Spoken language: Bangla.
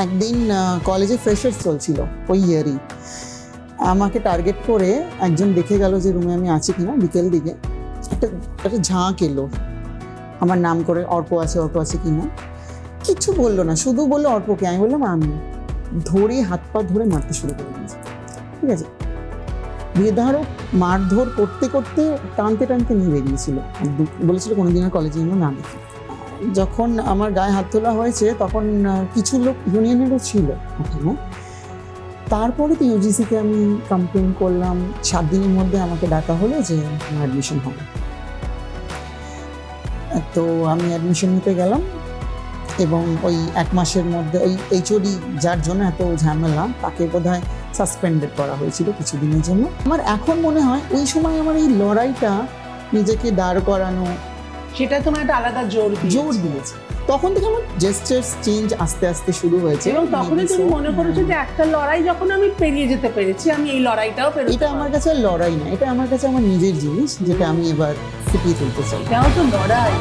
একদিন কলেজে ফ্রেশার্স চলছিল ওই ইয়ারই, আমাকে টার্গেট করে একজন দেখে গেল যে রুমে আমি আছি কিনা। বিকেল দিকে একটা ঝাঁক এলো আমার নাম করে, অর্ক আছে কিনা। কিছু বললো না, শুধু বললো অর্ককে। আমি বললাম আমি। ধরে হাত পা ধরে মারতে শুরু করে দিয়েছে। ঠিক আছে, বেধারক মারধর করতে করতে টানতে টানতে নিয়ে বেরিয়েছিল। বলেছিল কোনোদিন আর কলেজে যেন না দেখি। যখন আমার গায়ে হাত তোলা হয়েছে তখন কিছু লোক ইউনিয়নেরও ছিল ওখানে। তারপরে তো ইউজিসিকে আমি কমপ্লেন করলাম। 7 দিনের মধ্যে আমাকে ডাকা হলো যে আমার অ্যাডমিশন হবে। তো আমি অ্যাডমিশন নিতে গেলাম এবং ওই 1 মাসের মধ্যে ওই এইচওডি যার জন্য এত ঝামেলা তাকে বোধহয় সাসপেন্ডেড করা হয়েছিল কিছুদিনের জন্য। আমার এখন মনে হয় ওই সময় আমার এই লড়াইটা, নিজেকে দাঁড় করানো, সেটা তোমার একটা আলাদা জোর দিয়েছে। তখন থেকে আমার জেস্টার্স চেঞ্জ আস্তে আস্তে শুরু হয়েছে এবং তখনই তুমি মনে করেছো যে একটা লড়াই যখন আমি পেরিয়ে যেতে পেরেছি, আমি এই লড়াইটাও পেরোতে এটা আমার কাছে লড়াই না, এটা আমার কাছে আমার নিজের জিনিস, যেটা আমি এবার ফুটিয়ে তুলতে চাই। এটাও তো লড়াই।